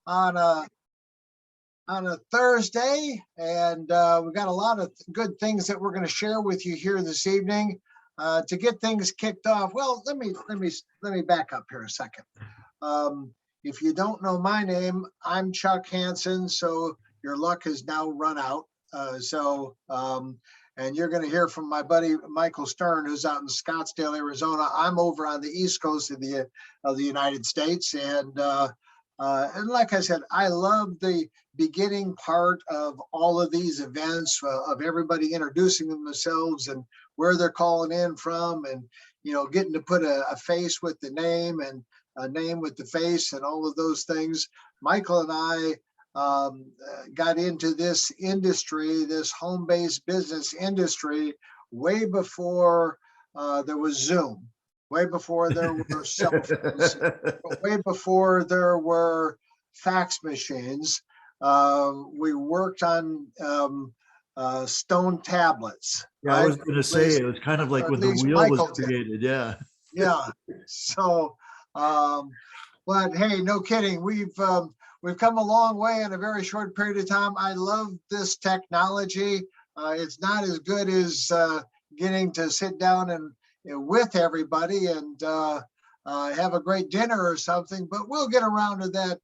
on a Thursday, and we've got a lot of good things that we're going to share with you here this evening. To get things kicked off, well, let me back up here a second. If you don't know my name, I'm Chuck Hansen. So your luck has now run out. And you're going to hear from my buddy Michael Stern, who's out in Scottsdale, Arizona. I'm over on the East Coast of the United States, and like I said, I love the beginning part of all of these events, of everybody introducing themselves and where they're calling in from, and getting to put a face with the name and a name with the face and all of those things. Michael and I got into this industry, this home-based business industry, way before there was Zoom, way before there were cell phones, way before there were fax machines. We worked on stone tablets. Yeah, right? I was going to say it was kind of like when the wheel was created. Yeah. Yeah. So, but hey, no kidding. We've come a long way in a very short period of time. I love this technology. It's not as good as getting to sit down and with everybody and have a great dinner or something, but we'll get around to that,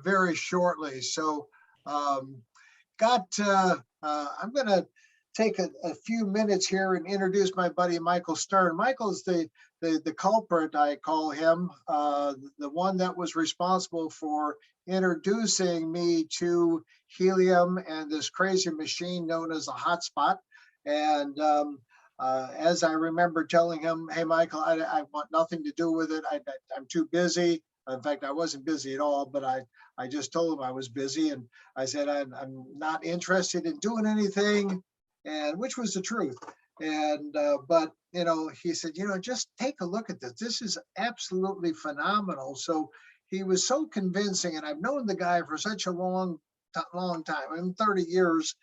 very shortly. So, I'm going to take a few minutes here and introduce my buddy Michael Stern. Michael's the culprit, I call him, the one that was responsible for introducing me to helium and this crazy machine known as a hotspot. And as I remember telling him, hey, Michael, I want nothing to do with it. I'm too busy. In fact, I wasn't busy at all, but I just told him I was busy. And I said, I'm not interested in doing anything, and which was the truth. And, but, he said, just take a look at this. This is absolutely phenomenal. So he was so convincing, and I've known the guy for such a long time. I mean, 30 years.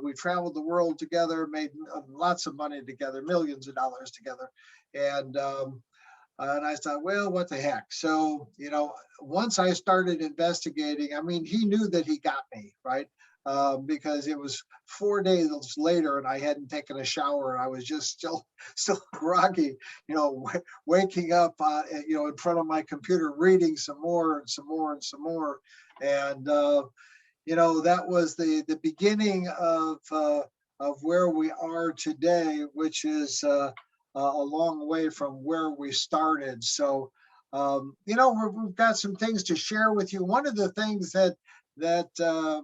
We traveled the world together, made lots of money together, millions of dollars together. And I thought, well, what the heck? So, once I started investigating, I mean, he knew that he got me, right? Because it was 4 days later and I hadn't taken a shower and I was just still groggy, waking up, in front of my computer, reading some more and some more and some more. And, that was the beginning of where we are today, which is a long way from where we started. So, we've got some things to share with you. One of the things that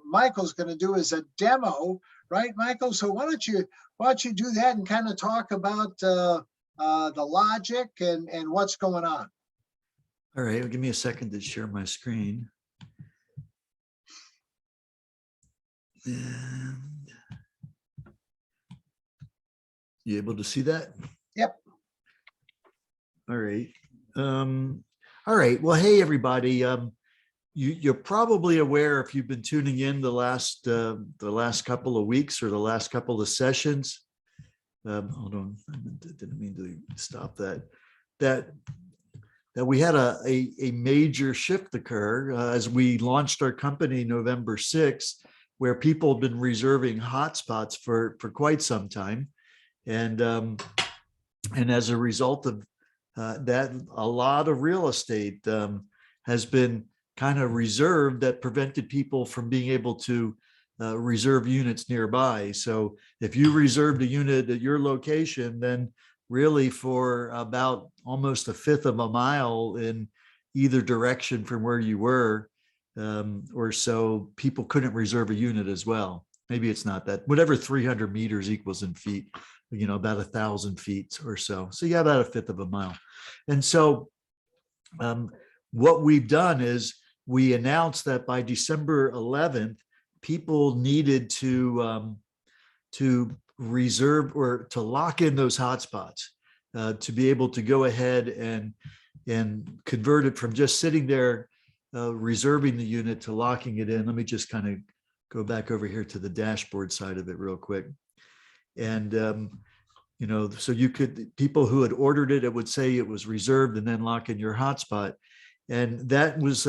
Michael's going to do is a demo, right, Michael? So why don't you do that and kind of talk about the logic and what's going on? All right, well, give me a second to share my screen. And you able to see that? Yep. All right. All right. Well, hey, everybody. You're probably aware, if you've been tuning in the last couple of weeks or the last couple of sessions. Hold on, I didn't mean to stop that. That we had a major shift occur as we launched our company November 6th, where people have been reserving hotspots for quite some time, and as a result of that, a lot of real estate has been kind of reserved that prevented people from being able to reserve units nearby. So if you reserved a unit at your location, then really for about almost a fifth of a mile in either direction from where you were, or so, people couldn't reserve a unit as well. Maybe it's not that, whatever 300 meters equals in feet, about 1,000 feet or so. So yeah, about a fifth of a mile. And so what we've done is we announced that by December 11th, people needed to reserve or to lock in those hotspots, to be able to go ahead and convert it from just sitting there reserving the unit to locking it in. Let me just kind of go back over here to the dashboard side of it real quick. And so you could, people who had ordered it, it would say it was reserved and then lock in your hotspot. And that was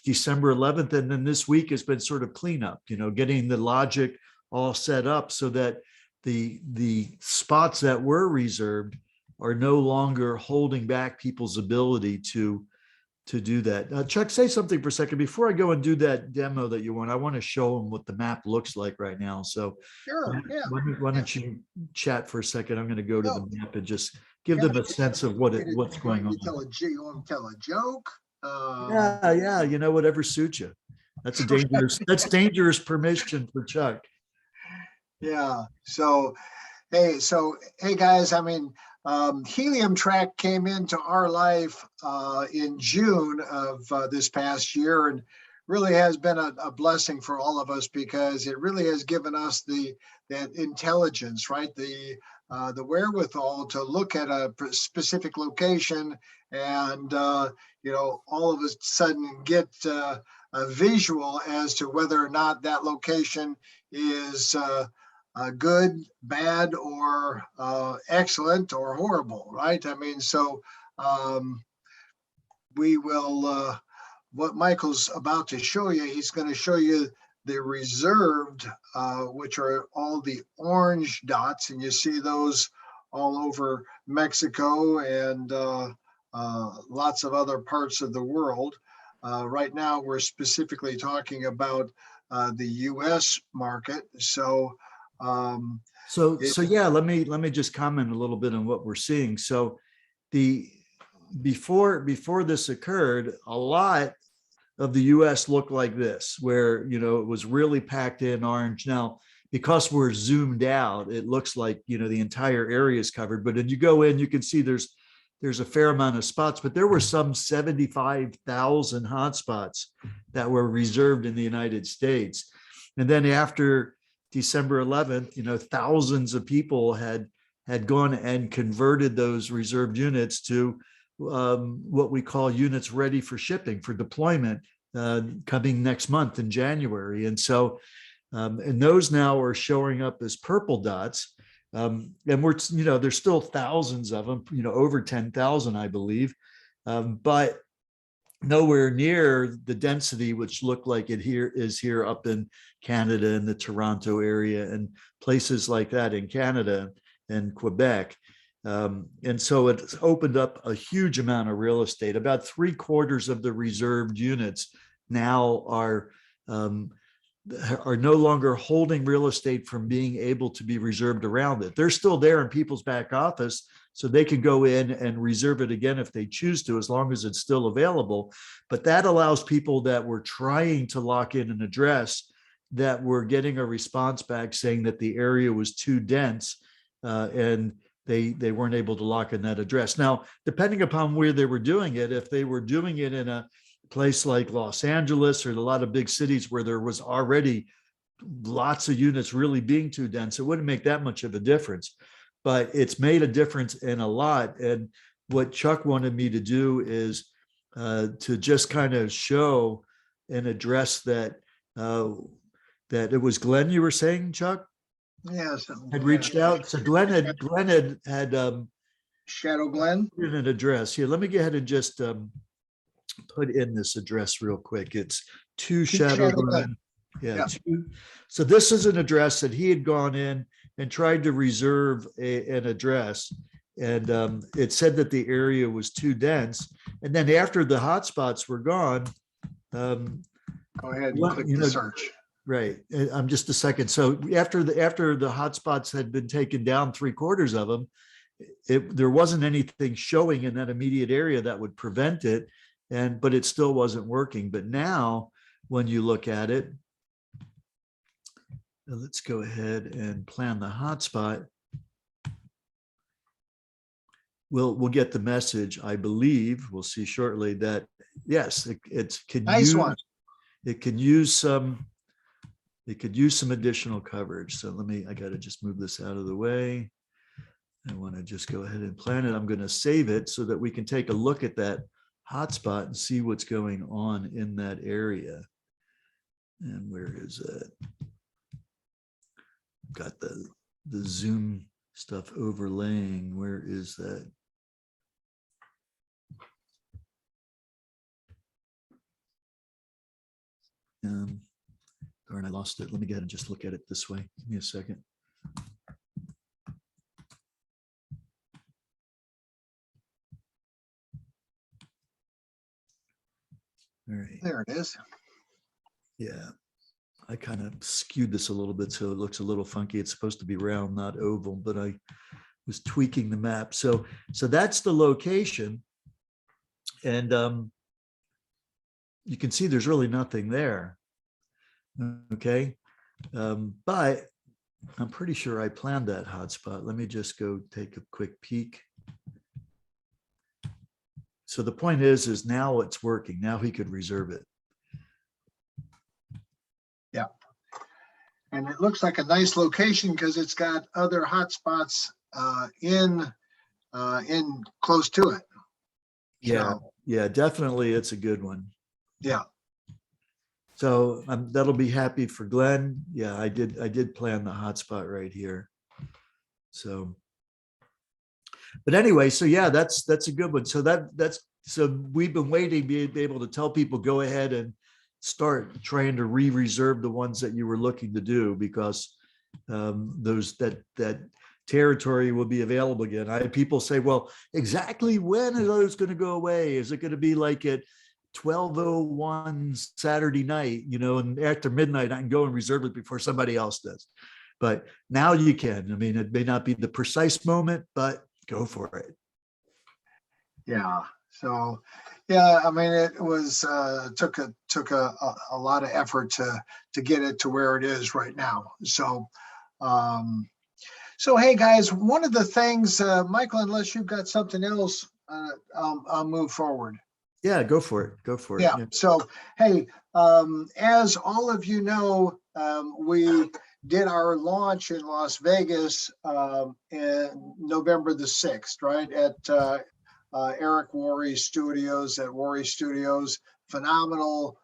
December 11th. And then this week has been sort of cleanup, getting the logic all set up so that the spots that were reserved are no longer holding back people's ability to do that. Chuck, say something for a second before I go and do that demo that you want. I want to show them what the map looks like right now. So Sure, yeah. why don't you chat for a second? I'm going to go to No, the map and just give yeah, them a sense of what's going on. You want to tell a joke? Yeah, whatever suits you. That's dangerous permission for Chuck. Yeah. So hey, guys, I mean, helium track came into our life in June of this past year, and really has been a blessing for all of us, because it really has given us that intelligence, right? The wherewithal to look at a specific location and all of a sudden get a visual as to whether or not that location is good, bad, or excellent, or horrible, right? I mean, so we will, what Michael's about to show you, he's going to show you the reserved, which are all the orange dots, and you see those all over Mexico and lots of other parts of the world. Right now, we're specifically talking about the U.S. market. So yeah, let me just comment a little bit on what we're seeing. So before this occurred, a lot of the US looked like this, where it was really packed in orange. Now, because we're zoomed out, it looks like the entire area is covered. But when you go in, you can see there's a fair amount of spots, but there were some 75,000 hotspots that were reserved in the United States. And then after December 11th, thousands of people had gone and converted those reserved units to what we call units ready for shipping, for deployment, coming next month in January. And so, and those now are showing up as purple dots. And we're, there's still thousands of them, over 10,000, I believe, but nowhere near the density which looked like it is here up in Canada and the Toronto area and places like that in Canada and Quebec. And so it's opened up a huge amount of real estate. About 3/4 of the reserved units now are no longer holding real estate from being able to be reserved around it. They're still there in people's back office, so they can go in and reserve it again if they choose to, as long as it's still available. But that allows people that were trying to lock in an address, that were getting a response back saying that the area was too dense, and they weren't able to lock in that address. Now, depending upon where they were doing it, if they were doing it in a place like Los Angeles or a lot of big cities where there was already lots of units really being too dense, it wouldn't make that much of a difference. But it's made a difference in a lot. And what Chuck wanted me to do is to just kind of show and address that it was Glenn, you were saying, Chuck? Yes. Had reached out. So Glenn had Shadow Glenn? put in an address. Here, let me go ahead and just put in this address real quick. It's 2 Shadow Glen. Yeah. So this is an address that he had gone in and tried to reserve an address. And it said that the area was too dense. And then after the hotspots were gone, go ahead and click the search. Right. I'm just a second. So after the hotspots had been taken down, 3/4 of them, there wasn't anything showing in that immediate area that would prevent it. But it still wasn't working. But now when you look at it, let's go ahead and plan the hotspot. We'll get the message, I believe. We'll see shortly that yes, it can nice use one. It can use some additional coverage. So I got to just move this out of the way. I want to just go ahead and plan it. I'm going to save it so that we can take a look at that hotspot and see what's going on in that area. And where is it? Got the Zoom stuff overlaying. Where is that? Darn, I lost it. Let me get and just look at it this way. Give me a second. All right. There it is. Yeah. I kind of skewed this a little bit so it looks a little funky. It's supposed to be round, not oval, but I was tweaking the map. So that's the location. And you can see there's really nothing there. Okay. But I'm pretty sure I planned that hotspot. Let me just go take a quick peek. So the point is now it's working. Now he could reserve it. Yeah. And it looks like a nice location because it's got other hotspots in close to it. Yeah. So, Yeah, definitely. It's a good one. yeah. So that'll be happy for Glenn. Yeah, I did plan the hotspot right here. So, but anyway, so yeah, that's a good one. So so we've been waiting to be able to tell people, go ahead and start trying to reserve the ones that you were looking to do, because that territory will be available again. I had people say, well, exactly when are those going to go away? Is it going to be like at 12:01 Saturday night, and after midnight, I can go and reserve it before somebody else does. But now you can. I mean, it may not be the precise moment, but go for it. Yeah. So, yeah, I mean, it was took a lot of effort to get it to where it is right now. So, hey guys, one of the things, Michael, unless you've got something else, I'll move forward. Yeah, go for it. Go for it. Yeah. So, hey, as all of you know, we did our launch in Las Vegas in November the 6th, right, at Eric Worre Studios at Worre Studios. Phenomenal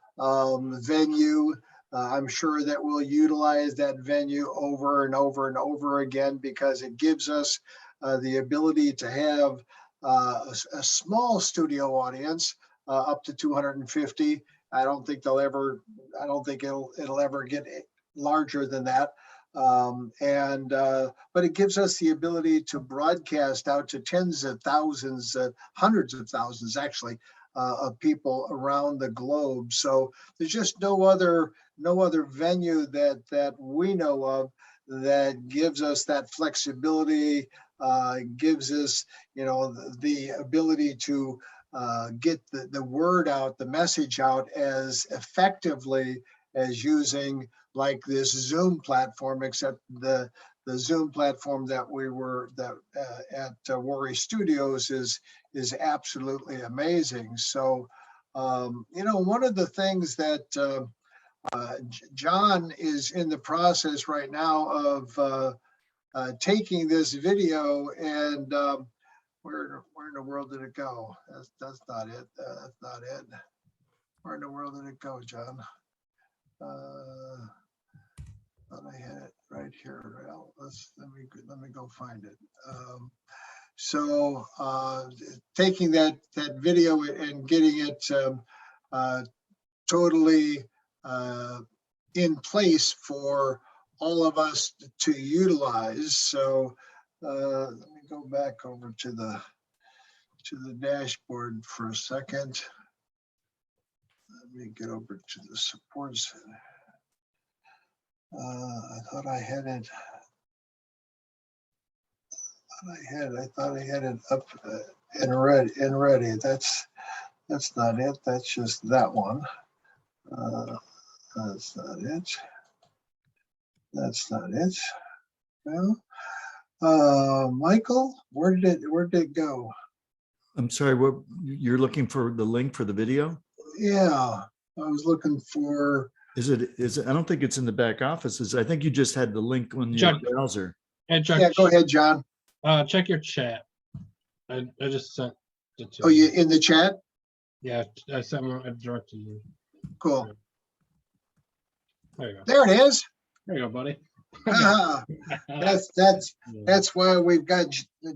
venue. I'm sure that we'll utilize that venue over and over and over again, because it gives us the ability to have a small studio audience, up to 250. I don't think it'll ever get larger than that. But it gives us the ability to broadcast out to tens of thousands, hundreds of thousands actually, of people around the globe. So there's just no other venue that we know of that gives us that flexibility, gives us, the ability to get the word out, the message out as effectively as using like this Zoom platform, except the Zoom platform that we were at Worre Studios is absolutely amazing. So, one of the things that John is in the process right now of taking this video and where in the world did it go? That's not it. That's not it. Where in the world did it go, John? Thought I had it right here. Well, let me go find it. So taking that video and getting it totally in place for all of us to utilize. So let me go back over to the dashboard for a second. Let me get over to the support center. I thought I had it. I thought I had it up and ready. That's not it. That's just that one. That's not it. That's not it. Well, Michael, where did it go? I'm sorry, what you're looking for the link for the video? Yeah, I was looking for. Is it? I don't think it's in the back office. I think you just had the link on your browser. Yeah, go ahead, John. Check your chat. I just sent it to you. Oh, you in the chat? Yeah, I sent it direct to you. Cool. There you go. There it is. There you go, buddy. That's why we've got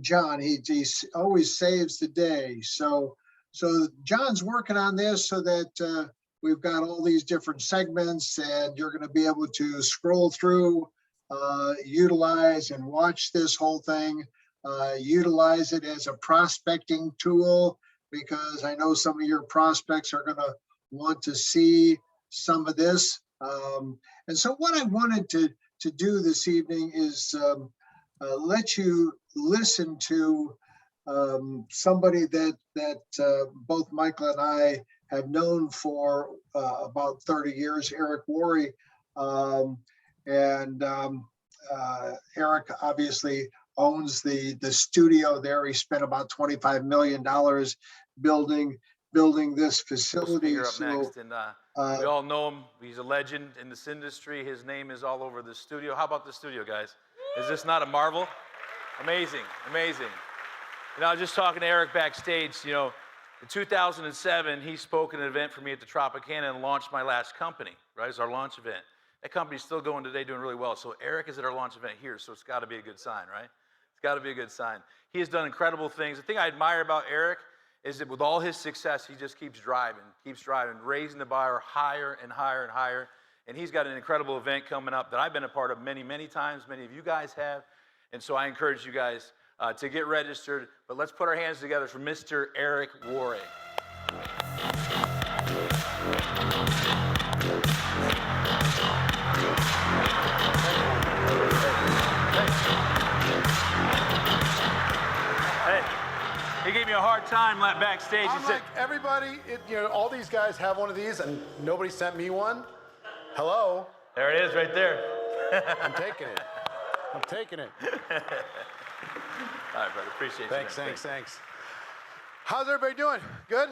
John. He always saves the day. So John's working on this so that we've got all these different segments, and you're going to be able to scroll through, utilize and watch this whole thing, utilize it as a prospecting tool, because I know some of your prospects are going to want to see some of this. And so what I wanted to do this evening is let you listen to somebody that both Michael and I have known for about 30 years, Eric Worre. Eric obviously owns the studio there. He spent about $25 million building this facility. Speaker up next, and we all know him. He's a legend in this industry. His name is all over the studio. How about the studio, guys? Is this not a marvel? Amazing, amazing. You know, I was just talking to Eric backstage. You know, in 2007, he spoke at an event for me at the Tropicana and launched my last company, right? It's our launch event. That company's still going today, doing really well. So Eric is at our launch event here, so it's got to be a good sign, right? It's got to be a good sign. He has done incredible things. The thing I admire about Eric is that with all his success, he just keeps driving, raising the bar higher and higher and higher. And he's got an incredible event coming up that I've been a part of many, many times. Many of you guys have. And so I encourage you guys to get registered. But let's put our hands together for Mr. Eric Worre. He gave me a hard time backstage. I'm like, everybody, you know, all these guys have one of these, and nobody sent me one. Hello? There it is, right there. I'm taking it. I'm taking it. All right, brother. Appreciate you. Thanks. How's everybody doing? Good?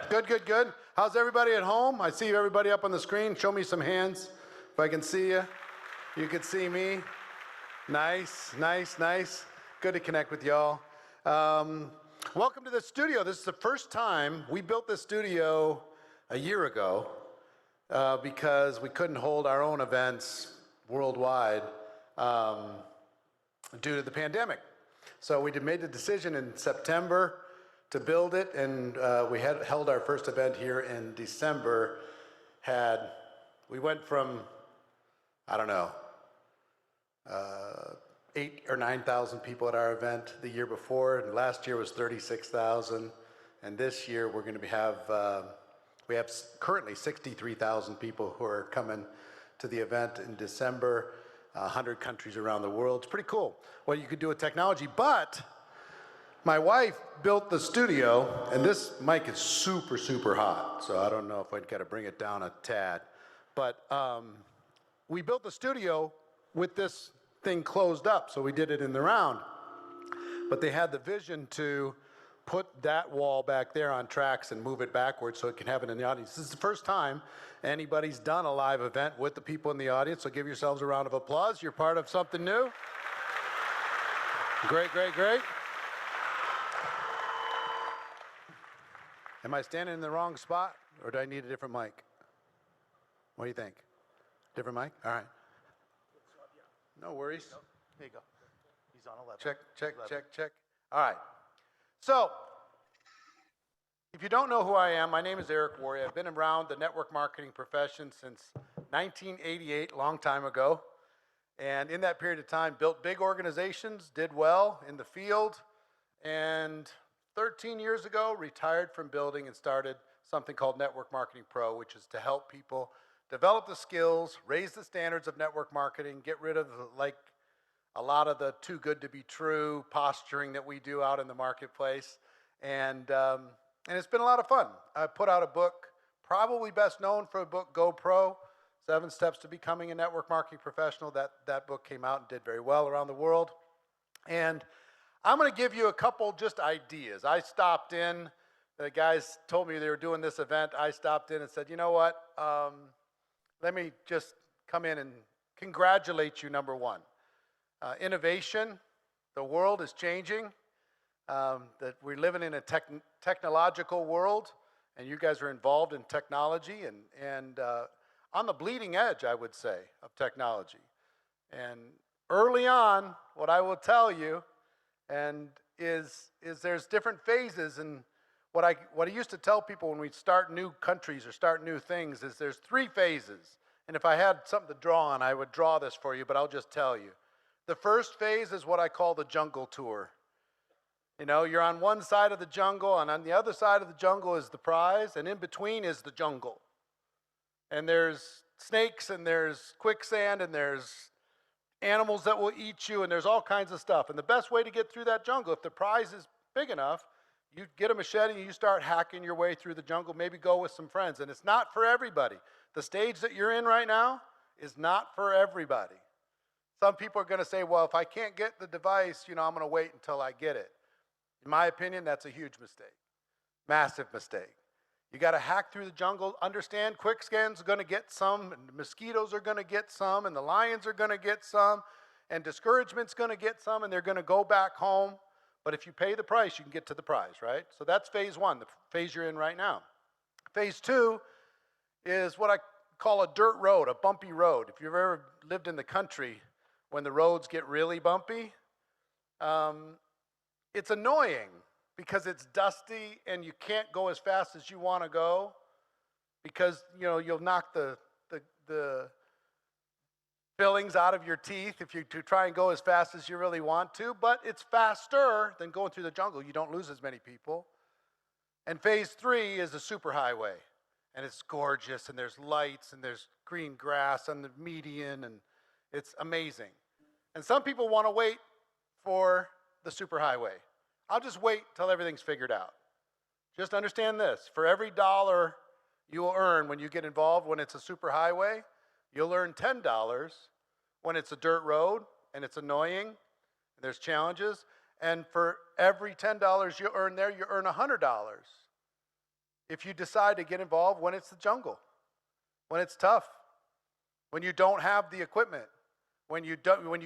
Good. How's everybody at home? I see everybody up on the screen. Show me some hands if I can see you. You can see me. Nice. Good to connect with y'all. Welcome to the studio. This is the first time we built this studio a year ago because we couldn't hold our own events worldwide due to the pandemic. So we made the decision in September to build it, and we held our first event here in December. We went from, I don't know, 8,000 or 9,000 people at our event the year before, and last year was 36,000, and this year we're going to we have currently 63,000 people who are coming to the event in December, 100 countries around the world. It's pretty cool what you could do with technology. But my wife built the studio, and this mic is super hot, so I don't know if I'd got to bring it down a tad. But we built the studio with this thing closed up, so we did it in the round. But they had the vision to put that wall back there on tracks and move it backwards so it can have it in the audience. This is the first time anybody's done a live event with the people in the audience, so give yourselves a round of applause. You're part of something new. Great. Am I standing in the wrong spot, or do I need a different mic? What do you think? Different mic? All right. No worries. There you go. He's on 11. Check. All right. So, if you don't know who I am, my name is Eric Worre. I've been around the network marketing profession since 1988, a long time ago. And in that period of time, built big organizations, did well in the field, and 13 years ago, retired from building and started something called Network Marketing Pro, which is to help people develop the skills, raise the standards of network marketing, get rid of a lot of the too good to be true posturing that we do out in the marketplace. And it's been a lot of fun. I put out a book, probably best known for a book, GoPro, 7 Steps to Becoming a Network Marketing Professional. That book came out and did very well around the world. And I'm going to give you a couple just ideas. I stopped in, the guys told me they were doing this event. I stopped in and said, you know what? Let me just come in and congratulate you, number one. Innovation, the world is changing, that we're living in a technological world, and you guys are involved in technology and on the bleeding edge, I would say, of technology. And early on, what I will tell you is there's different phases, and what I used to tell people when we start new countries or start new things is there's 3 phases. And if I had something to draw on, I would draw this for you, but I'll just tell you. The first phase is what I call the jungle tour. You know, you're on one side of the jungle, and on the other side of the jungle is the prize, and in between is the jungle. And there's snakes, and there's quicksand, and there's animals that will eat you, and there's all kinds of stuff. And the best way to get through that jungle, if the prize is big enough, you get a machete and you start hacking your way through the jungle, maybe go with some friends. And it's not for everybody. The stage that you're in right now is not for everybody. Some people are going to say, well, if I can't get the device, I'm going to wait until I get it. In my opinion, that's a huge mistake. Massive mistake. You got to hack through the jungle, understand quicksand's going to get some, and the mosquitoes are going to get some, and the lions are going to get some, and discouragement's going to get some, and they're going to go back home. But if you pay the price, you can get to the prize, right? So that's phase 1, the phase you're in right now. Phase 2 is what I call a dirt road, a bumpy road. If you've ever lived in the country, when the roads get really bumpy, it's annoying because it's dusty and you can't go as fast as you want to go because, you'll knock the fillings out of your teeth if you try and go as fast as you really want to, but it's faster than going through the jungle. You don't lose as many people. And phase 3 is the superhighway, and it's gorgeous, and there's lights, and there's green grass on the median, and it's amazing. And some people want to wait for the superhighway. I'll just wait till everything's figured out. Just understand this. For every $1 you will earn when you get involved when it's a superhighway, you'll earn $10 when it's a dirt road and it's annoying and there's challenges. And for every $10 you earn there, you earn $100 if you decide to get involved when it's the jungle, when it's tough, when you don't have the equipment, when you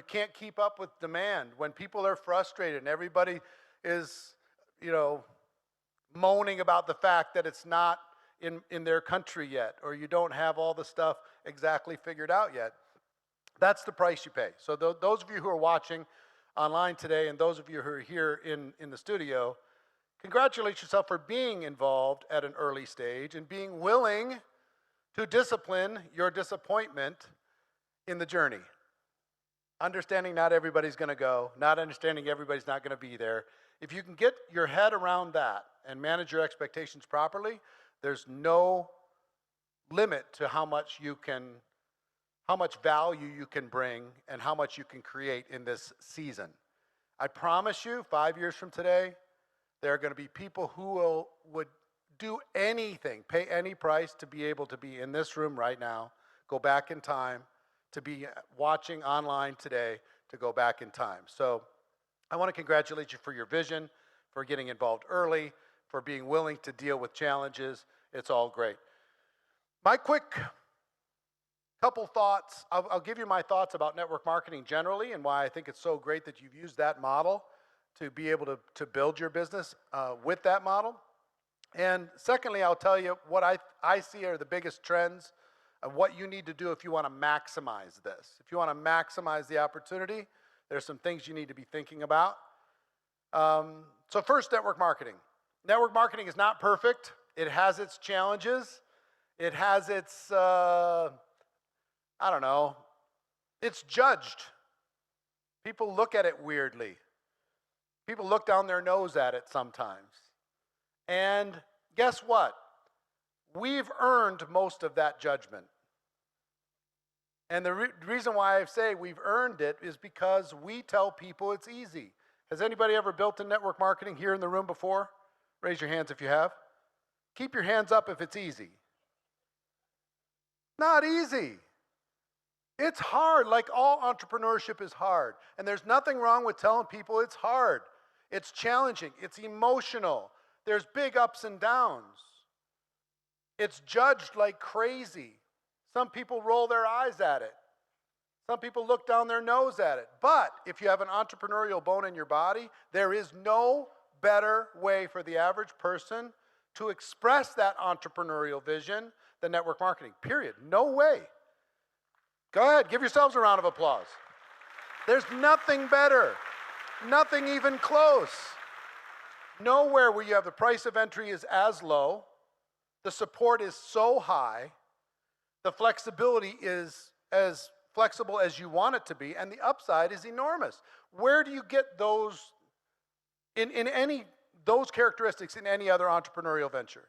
can't keep up with demand, when people are frustrated and everybody is, moaning about the fact that it's not in their country yet, or you don't have all the stuff exactly figured out yet. That's the price you pay. So those of you who are watching online today and those of you who are here in the studio, congratulate yourself for being involved at an early stage and being willing to discipline your disappointment in the journey. Understanding not everybody's going to go, not understanding everybody's not going to be there. If you can get your head around that and manage your expectations properly, there's no limit to how much value you can bring and how much you can create in this season. I promise you, 5 years from today, there are going to be people who would do anything, pay any price to be able to be in this room right now, go back in time, to be watching online today, to go back in time. So I want to congratulate you for your vision, for getting involved early, for being willing to deal with challenges. It's all great. My quick couple thoughts, I'll give you my thoughts about network marketing generally and why I think it's so great that you've used that model to be able to build your business with that model. And secondly, I'll tell you what I see are the biggest trends of what you need to do if you want to maximize this. If you want to maximize the opportunity, there's some things you need to be thinking about. So first, network marketing. Network marketing is not perfect. It has its challenges. It has its, it's judged. People look at it weirdly. People look down their nose at it sometimes. And guess what? We've earned most of that judgment. And the reason why I say we've earned it is because we tell people it's easy. Has anybody ever built a network marketing here in the room before? Raise your hands if you have. Keep your hands up if it's easy. Not easy. It's hard, like all entrepreneurship is hard. And there's nothing wrong with telling people it's hard. It's challenging. It's emotional. There's big ups and downs. It's judged like crazy. Some people roll their eyes at it. Some people look down their nose at it. But if you have an entrepreneurial bone in your body, there is no better way for the average person to express that entrepreneurial vision than network marketing, period. No way. Go ahead, give yourselves a round of applause. There's nothing better, nothing even close. Nowhere where you have the price of entry is as low, the support is so high, the flexibility is as flexible as you want it to be, and the upside is enormous. Where do you get those those characteristics in any other entrepreneurial venture?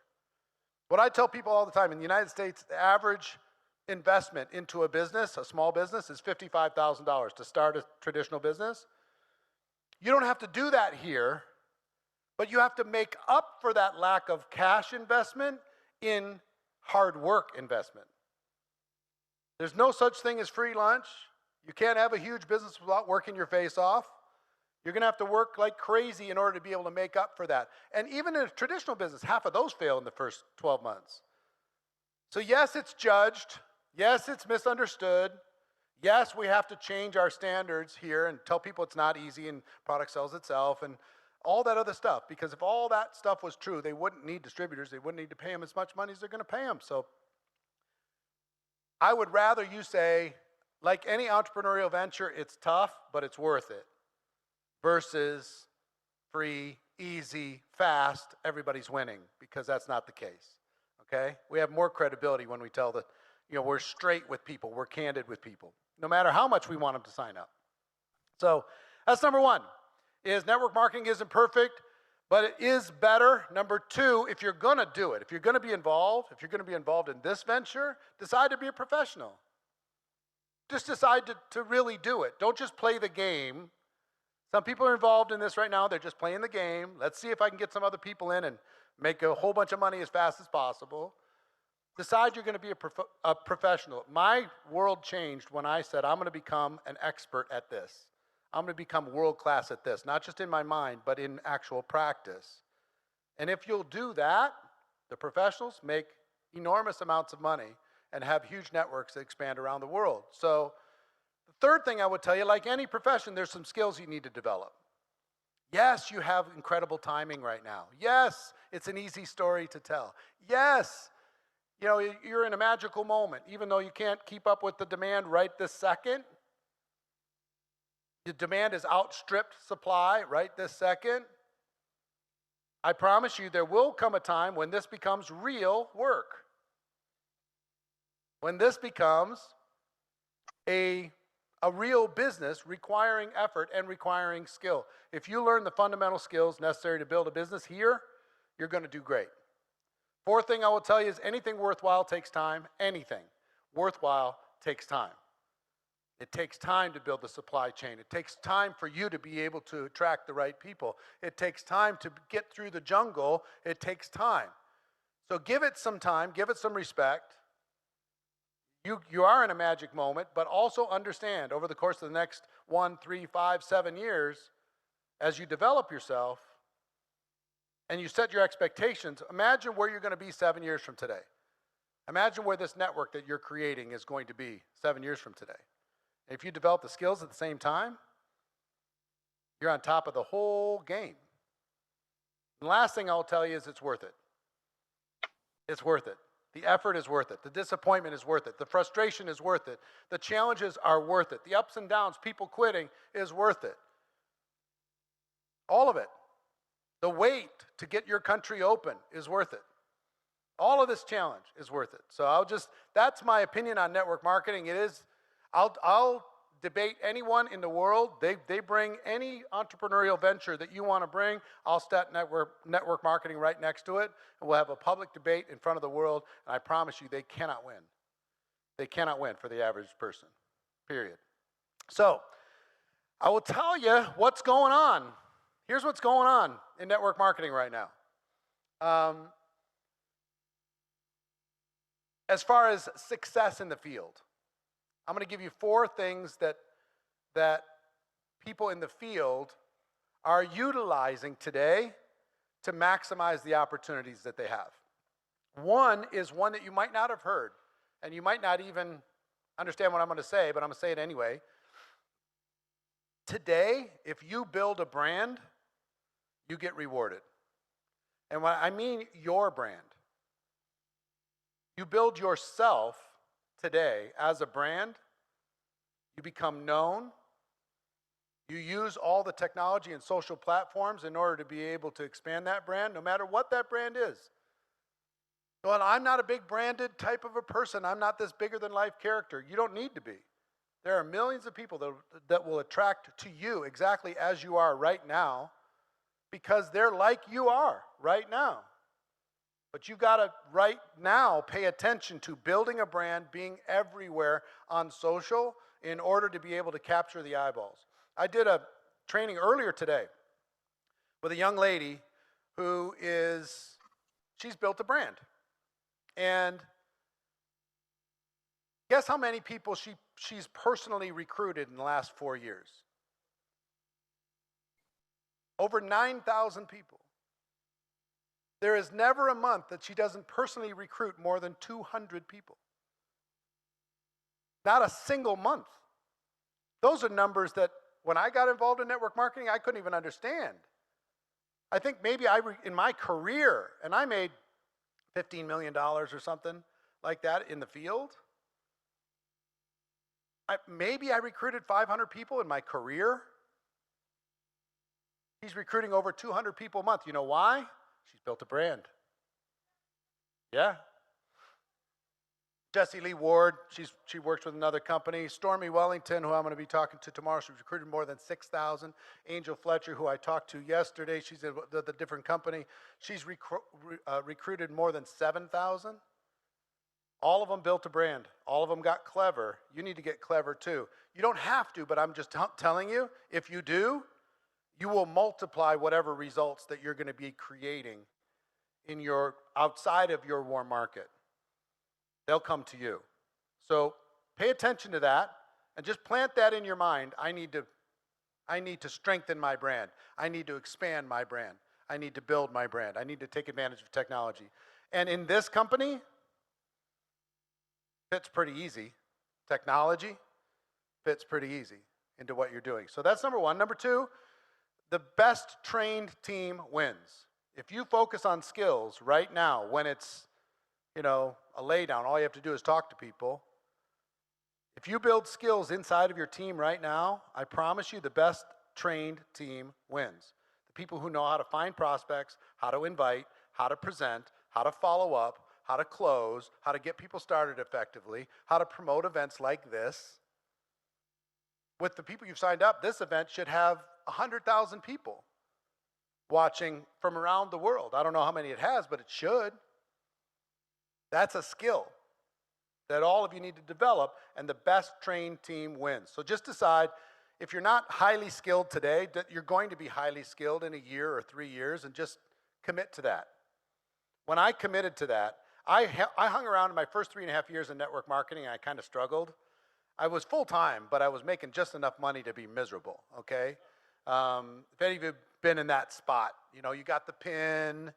What I tell people all the time, in the United States, the average investment into a business, a small business, is $55,000 to start a traditional business. You don't have to do that here, but you have to make up for that lack of cash investment in hard work investment. There's no such thing as free lunch. You can't have a huge business without working your face off. You're gonna have to work like crazy in order to be able to make up for that. And even in a traditional business, half of those fail in the first 12 months. So yes, it's judged. Yes, it's misunderstood. Yes, we have to change our standards here and tell people it's not easy and product sells itself and all that other stuff. Because if all that stuff was true, they wouldn't need distributors. They wouldn't need to pay them as much money as they're gonna pay them. So I would rather you say, like any entrepreneurial venture, it's tough, but it's worth it. Versus free, easy, fast, everybody's winning, because that's not the case, okay? We have more credibility when we tell that, we're straight with people, we're candid with people, no matter how much we want them to sign up. So that's number one, is network marketing isn't perfect, but it is better. Number two, if you're gonna do it, if you're gonna be involved in this venture, decide to be a professional. Just decide to really do it. Don't just play the game. Some people are involved in this right now. They're just playing the game. Let's see if I can get some other people in and make a whole bunch of money as fast as possible. Decide you're going to be a professional. My world changed when I said, I'm going to become an expert at this. I'm going to become world class at this, not just in my mind, but in actual practice. And if you'll do that, the professionals make enormous amounts of money and have huge networks that expand around the world. So the third thing I would tell you, like any profession, there's some skills you need to develop. Yes, you have incredible timing right now. Yes, it's an easy story to tell. Yes, you're in a magical moment. Even though you can't keep up with the demand right this second, the demand has outstripped supply right this second. I promise you there will come a time when this becomes real work. When this becomes a real business requiring effort and requiring skill. If you learn the fundamental skills necessary to build a business here, you're going to do great. Fourth thing I will tell you is anything worthwhile takes time. Anything worthwhile takes time. It takes time to build the supply chain. It takes time for you to be able to attract the right people. It takes time to get through the jungle. It takes time. So give it some time, give it some respect. You are in a magic moment, but also understand over the course of the next 1, 3, 5, 7 years, as you develop yourself and you set your expectations, imagine where you're going to be 7 years from today. Imagine where this network that you're creating is going to be 7 years from today. And if you develop the skills at the same time, you're on top of the whole game. The last thing I'll tell you is it's worth it. It's worth it. The effort is worth it. The disappointment is worth it. The frustration is worth it. The challenges are worth it. The ups and downs, people quitting, is worth it. All of it. The wait to get your country open is worth it. All of this challenge is worth it. So that's my opinion on network marketing. It is, I'll debate anyone in the world. They bring any entrepreneurial venture that you want to bring. I'll set network marketing right next to it, and we'll have a public debate in front of the world, and I promise you they cannot win. They cannot win for the average person, period. So I will tell you what's going on. Here's what's going on in network marketing right now. As far as success in the field, I'm going to give you 4 things that people in the field are utilizing today to maximize the opportunities that they have. One is one that you might not have heard, and you might not even understand what I'm going to say, but I'm going to say it anyway. Today, if you build a brand, you get rewarded. And when I mean your brand, you build yourself today as a brand, you become known, You use all the technology and social platforms in order to be able to expand that brand, no matter what that brand is. Well, I'm not a big branded type of a person. I'm not this bigger than life character. You don't need to be. There are millions of people that will attract to you exactly as you are right now because they're like you are right now. But you got to right now pay attention to building a brand, being everywhere on social in order to be able to capture the eyeballs. I did a training earlier today with a young lady who she's built a brand. And guess how many people she's personally recruited in the last 4 years? Over 9,000 people. There is never a month that she doesn't personally recruit more than 200 people. Not a single month. Those are numbers that when I got involved in network marketing, I couldn't even understand. I think maybe in my career, and I made $15 million or something like that in the field. Maybe I recruited 500 people in my career. She's recruiting over 200 people a month. You know why? She's built a brand. Yeah. Jessie Lee Ward, she works with another company. Stormy Wellington, who I'm going to be talking to tomorrow, she's recruited more than 6,000. Angel Fletcher, who I talked to yesterday, she's at the different company. She's recruited more than 7,000. All of them built a brand. All of them got clever. You need to get clever too. You don't have to, but I'm just telling you, if you do, you will multiply whatever results that you're going to be creating in outside of your warm market. They'll come to you. So pay attention to that and just plant that in your mind. I need to strengthen my brand. I need to expand my brand. I need to build my brand. I need to take advantage of technology. And in this company, fits pretty easy. Technology fits pretty easy into what you're doing. So that's number one. Number two, the best trained team wins. If you focus on skills right now, when it's, a lay down, all you have to do is talk to people. If you build skills inside of your team right now, I promise you the best trained team wins. The people who know how to find prospects, how to invite, how to present, how to follow up, how to close, how to get people started effectively, how to promote events like this. With the people you've signed up, this event should have 100,000 people watching from around the world. I don't know how many it has, but it should. That's a skill that all of you need to develop, and the best trained team wins. So just decide, if you're not highly skilled today, that you're going to be highly skilled in a year or 3 years, and just commit to that. When I committed to that, I hung around in my first 3.5 years in network marketing, and I kind of struggled. I was full-time, but I was making just enough money to be miserable, okay? If any of you have been in that spot, you got the pin,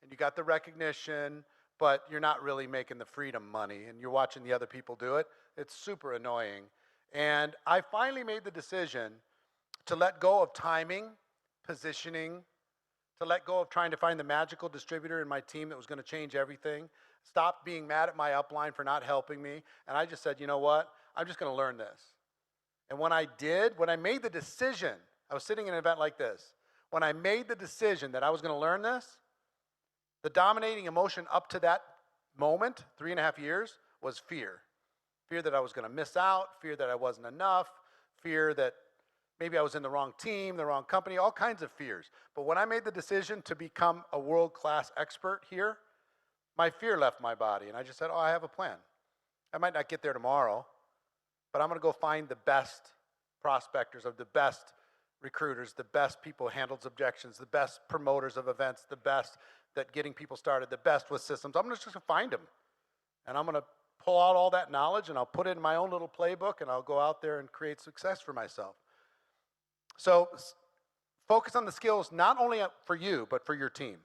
and you got the recognition, but you're not really making the freedom money, and you're watching the other people do it. It's super annoying. And I finally made the decision to let go of timing, positioning, to let go of trying to find the magical distributor in my team that was going to change everything, stop being mad at my upline for not helping me, and I just said, you know what? I'm just going to learn this. And when I made the decision, I was sitting in an event like this, when I made the decision that I was going to learn this, the dominating emotion up to that moment, 3.5 years, was fear. Fear that I was going to miss out, fear that I wasn't enough, fear that maybe I was in the wrong team, the wrong company, all kinds of fears. But when I made the decision to become a world-class expert here, my fear left my body, and I just said, I have a plan. I might not get there tomorrow, but I'm going to go find the best prospectors of the best recruiters, the best people who handles objections, the best promoters of events, the best that getting people started, the best with systems. I'm just going to find them, and I'm going to pull out all that knowledge, and I'll put it in my own little playbook, and I'll go out there and create success for myself. So focus on the skills, not only for you, but for your team.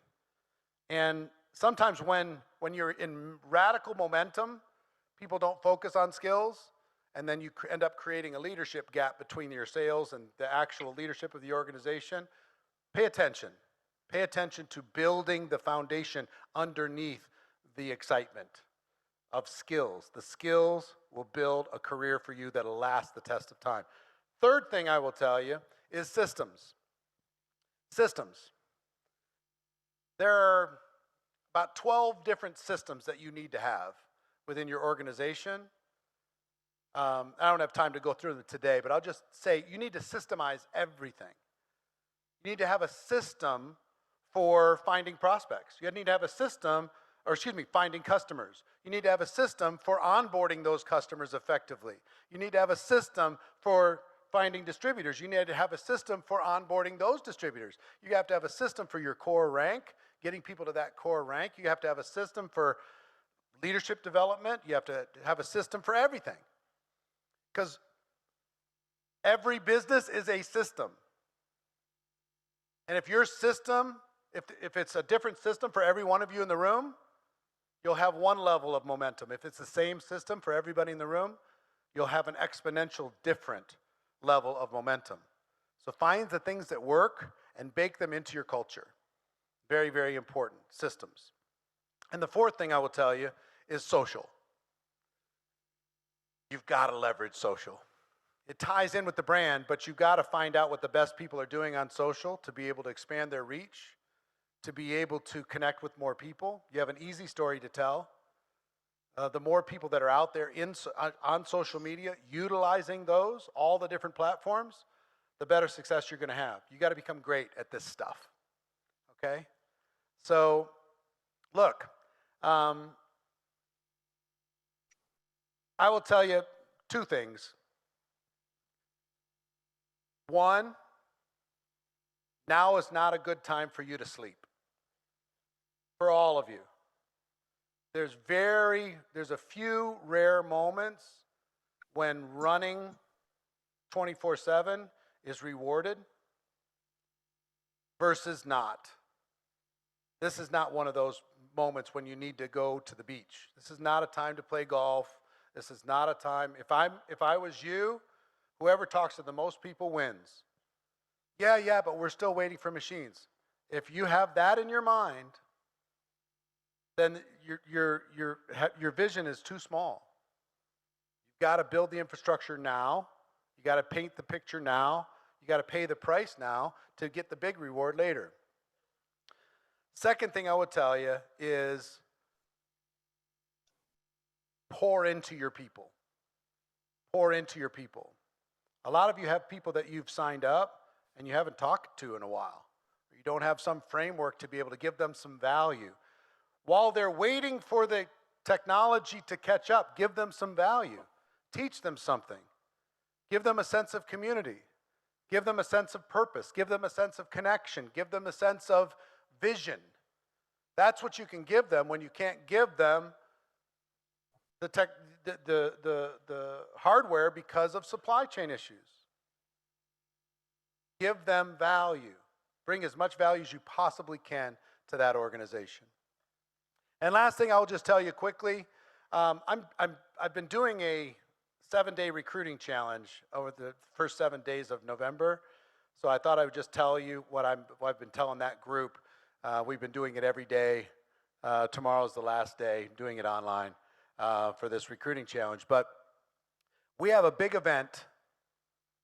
And sometimes when you're in radical momentum, people don't focus on skills, and then you end up creating a leadership gap between your sales and the actual leadership of the organization. Pay attention. Pay attention to building the foundation underneath the excitement of skills. The skills will build a career for you that'll last the test of time. Third thing I will tell you is systems. Systems. There are about 12 different systems that you need to have within your organization. I don't have time to go through them today, but I'll just say you need to systemize everything. You need to have a system for finding prospects. You need to have a system, finding customers. You need to have a system for onboarding those customers effectively. You need to have a system for finding distributors. You need to have a system for onboarding those distributors. You have to have a system for your core rank, getting people to that core rank. You have to have a system for leadership development. You have to have a system for everything. Because every business is a system. And if your system, if it's a different system for every one of you in the room, you'll have one level of momentum. If it's the same system for everybody in the room, you'll have an exponential different level of momentum. So find the things that work and bake them into your culture. Very, very important systems. And the fourth thing I will tell you is social. You've got to leverage social. It ties in with the brand, but you've got to find out what the best people are doing on social to be able to expand their reach, to be able to connect with more people. You have an easy story to tell. The more people that are out there on social media, utilizing those, all the different platforms, the better success you're going to have. You got to become great at this stuff, okay? So, look, I will tell you two things. One, now is not a good time for you to sleep. For all of you. There's a few rare moments when running 24/7 is rewarded versus not. This is not one of those moments when you need to go to the beach. This is not a time to play golf. This is not a time, if I was you, whoever talks to the most people wins. Yeah, but we're still waiting for machines. If you have that in your mind, then your vision is too small. You've got to build the infrastructure now. You got to paint the picture now. You got to pay the price now to get the big reward later. Second thing I would tell you is pour into your people. Pour into your people. A lot of you have people that you've signed up and you haven't talked to in a while. You don't have some framework to be able to give them some value. While they're waiting for the technology to catch up, give them some value. Teach them something. Give them a sense of community. Give them a sense of purpose. Give them a sense of connection. Give them a sense of vision. That's what you can give them when you can't give them the hardware because of supply chain issues. Give them value. Bring as much value as you possibly can to that organization. And last thing I'll just tell you quickly, I've been doing a 7-day recruiting challenge over the first 7 days of November. So I thought I would just tell you what I've been telling that group. We've been doing it every day. Tomorrow's the last day, doing it online for this recruiting challenge. But we have a big event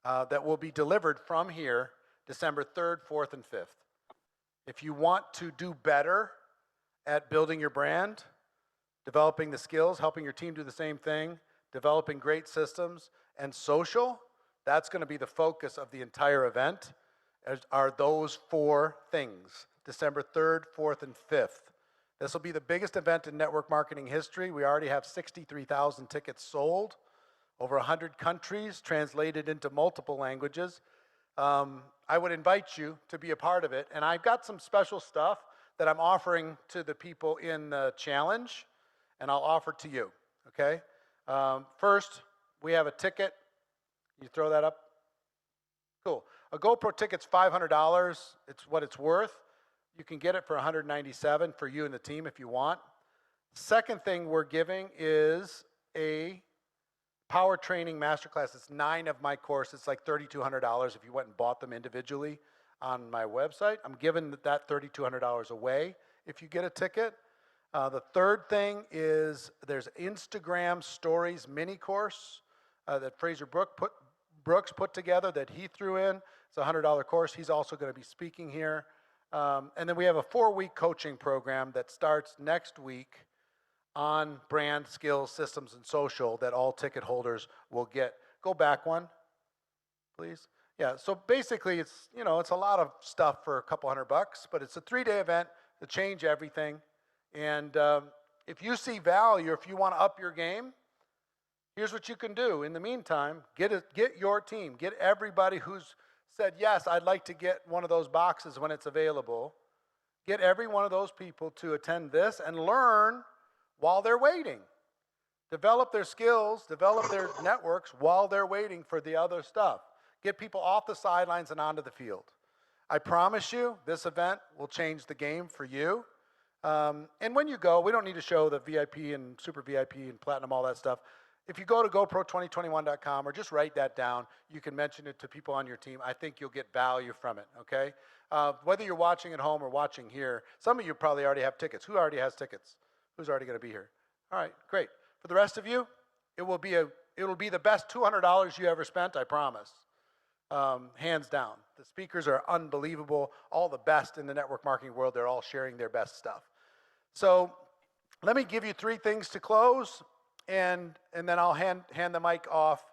that will be delivered from here December 3rd, 4th, and 5th. If you want to do better at building your brand, developing the skills, helping your team do the same thing, developing great systems, and social, that's going to be the focus of the entire event, are those 4 things, December 3rd, 4th, and 5th. This will be the biggest event in network marketing history. We already have 63,000 tickets sold, over 100 countries, translated into multiple languages. I would invite you to be a part of it, and I've got some special stuff that I'm offering to the people in the challenge, and I'll offer to you, okay? First, we have a ticket. You throw that up? Cool. A GoPro ticket's $500. It's what it's worth. You can get it for $197 for you and the team if you want. Second thing we're giving is a power training masterclass. It's 9 of my courses. It's like $3,200 if you went and bought them individually on my website. I'm giving that $3,200 away if you get a ticket. The third thing is there's Instagram Stories mini course that Fraser Brooks put together that he threw in. It's a $100 course. He's also going to be speaking here. And then we have a 4-week coaching program that starts next week on brand, skills, systems, and social that all ticket holders will get. Go back one, please. Yeah, so basically it's, it's a lot of stuff for a couple $100, but it's a 3-day event to change everything. And if you see value, if you want to up your game, here's what you can do. In the meantime, get your team, get everybody who's said, yes, I'd like to get one of those boxes when it's available. Get every one of those people to attend this and learn while they're waiting. Develop their skills, develop their networks while they're waiting for the other stuff. Get people off the sidelines and onto the field. I promise you, this event will change the game for you. And when you go, we don't need to show the VIP and super VIP and platinum, all that stuff. If you go to GoPro2021.com or just write that down, you can mention it to people on your team. I think you'll get value from it, okay? Whether you're watching at home or watching here, some of you probably already have tickets. Who already has tickets? Who's already going to be here? All right, great. For the rest of you, it'll be the best $200 you ever spent, I promise. Hands down. The speakers are unbelievable. All the best in the network marketing world, they're all sharing their best stuff. So let me give you 3 things to close, and then I'll hand the mic off.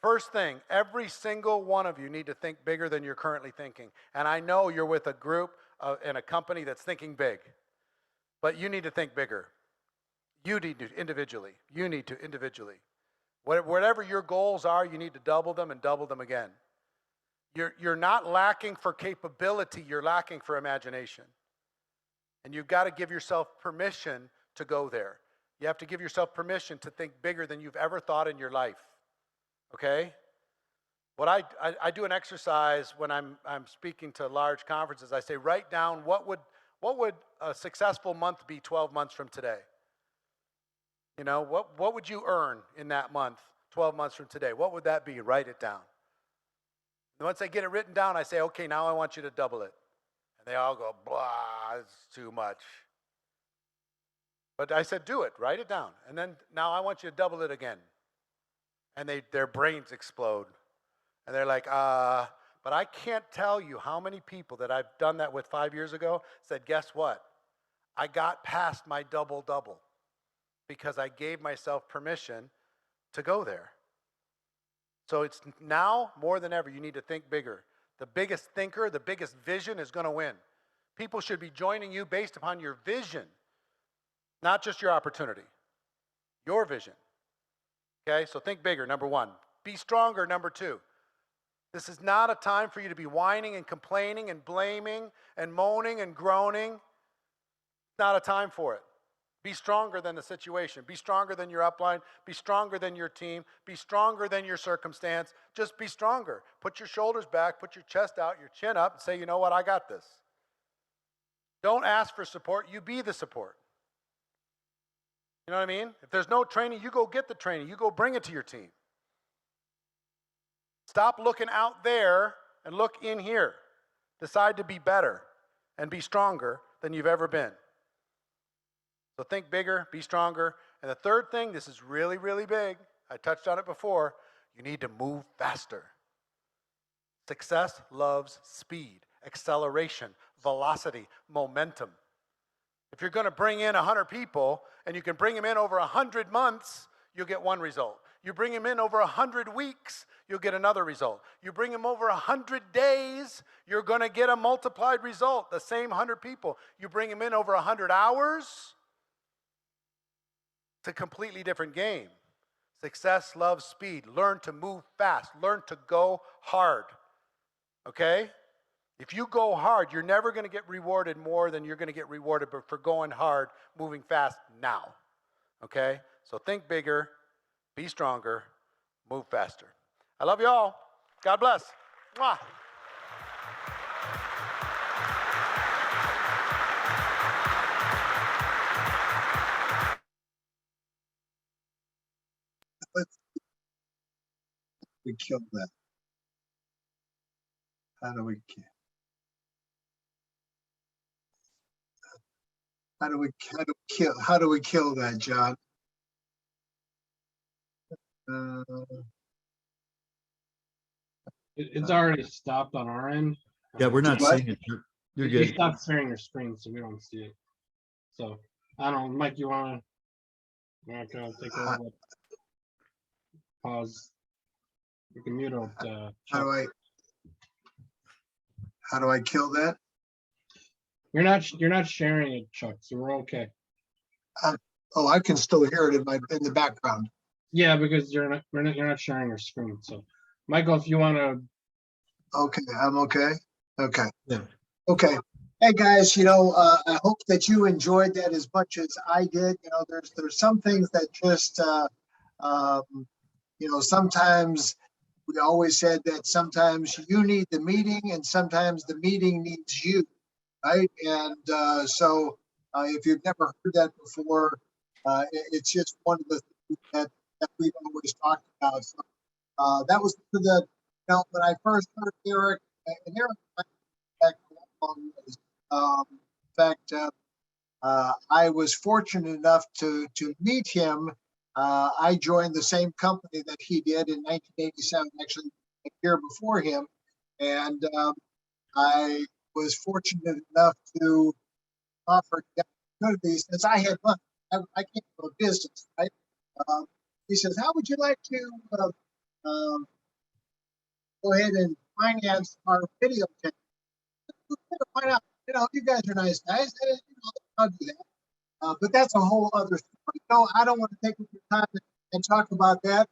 First thing, every single one of you need to think bigger than you're currently thinking. And I know you're with a group and a company that's thinking big, but you need to think bigger. You need to individually. You need to individually. Whatever your goals are, you need to double them and double them again. You're not lacking for capability, you're lacking for imagination. And you've got to give yourself permission to go there. You have to give yourself permission to think bigger than you've ever thought in your life. Okay? What I do an exercise when I'm speaking to large conferences. I say, write down what would a successful month be 12 months from today? What would you earn in that month 12 months from today? What would that be? Write it down. And once I get it written down, I say, okay, now I want you to double it. And they all go, blah, it's too much. But I said, do it, write it down. And then now I want you to double it again. And their brains explode. And they're like, but I can't tell you how many people that I've done that with 5 years ago said, guess what? I got past my double-double because I gave myself permission to go there. So it's now more than ever, you need to think bigger. The biggest thinker, the biggest vision is going to win. People should be joining you based upon your vision, not just your opportunity, your vision. Okay, so think bigger, number 1. Be stronger, number 2. This is not a time for you to be whining and complaining and blaming and moaning and groaning. It's not a time for it. Be stronger than the situation. Be stronger than your upline. Be stronger than your team. Be stronger than your circumstance. Just be stronger. Put your shoulders back, put your chest out, your chin up, and say, you know what, I got this. Don't ask for support, you be the support. You know what I mean? If there's no training, you go get the training. You go bring it to your team. Stop looking out there and look in here. Decide to be better and be stronger than you've ever been. So think bigger, be stronger. And the third thing, this is really, really big. I touched on it before. You need to move faster. Success loves speed, acceleration, velocity, momentum. If you're going to bring in 100 people and you can bring them in over 100 months, you'll get one result. You bring them in over 100 weeks, you'll get another result. You bring them over 100 days, you're going to get a multiplied result, the same 100 people. You bring them in over 100 hours, it's a completely different game. Success loves speed. Learn to move fast. Learn to go hard. Okay? If you go hard, you're never going to get rewarded more than you're going to get rewarded for going hard, moving fast now. Okay? So think bigger, be stronger, move faster. I love you all. God bless. Mwah. We killed that. How do we kill that, John? It's already stopped on our end. Yeah, we're not What? seeing it. You're You good. stopped sharing your screen, so we don't see it. So I don't know, Mike, you wanna take over? Pause. You can mute out. How Chuck. do I kill that? You're not sharing it, Chuck, so we're okay. Oh, I can still hear it in the background. Yeah, because you're not sharing your screen. So, Michael, if you want to, Okay, I'm okay. Okay. Yeah. Okay. Hey guys, I hope that you enjoyed that as much as I did. There's some things that just sometimes we always said that sometimes you need the meeting and sometimes the meeting needs you, right? And so if you've never heard that before, it's just one of the things that we've always talked about. So that was when I first heard Eric, and Eric back was, in fact, I was fortunate enough to meet him. I joined the same company that he did in 1987, actually a year before him, and I was fortunate enough to offer the opportunity since I had money. I came from a business, right? He says, "How would you like to um, go ahead and finance our video camera?" Why not? You guys are nice guys. I'll do that. But that's a whole other story. No, I don't want to take up your time and talk about that.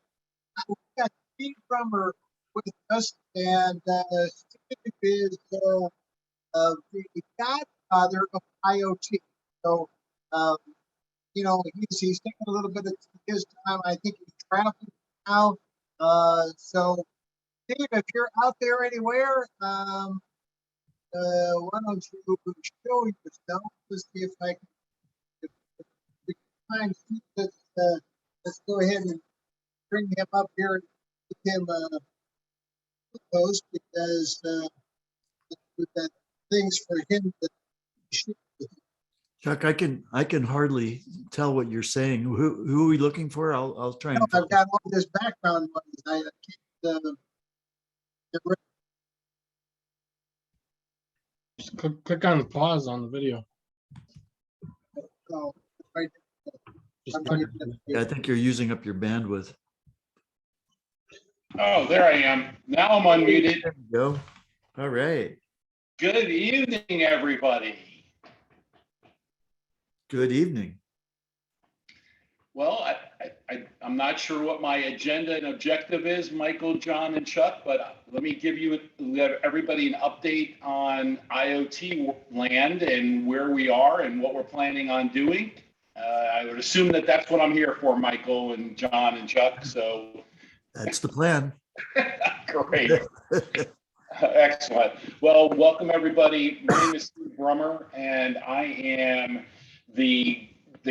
We got Steve Brumer with us, and Steve is the godfather of IoT. So, he's taking a little bit of his time. I think he's traveling now. So, Steve, if you're out there anywhere, why don't you show yourself? Let's see if I can. If we can find Steve, let's go ahead and bring him up here and get him post because we've got things for him to shoot. Chuck, I can hardly tell what you're saying. Who are we looking for? I'll try and I've got all this background noise. I can't get rid just click on pause on the video. of right. Just I'm click. right Yeah, I think you're using up your bandwidth. Oh, there I am. Now I'm unmuted. There you go. All right. Good evening, everybody. Good evening. Well, I'm not sure what my agenda and objective is, Michael, John, and Chuck, but let me let everybody an update on IoT land and where we are and what we're planning on doing. I would assume that that's what I'm here for, Michael and John and Chuck. So That's the plan. great. Excellent. Well, welcome everybody. My name is Steve Brumer, and I am the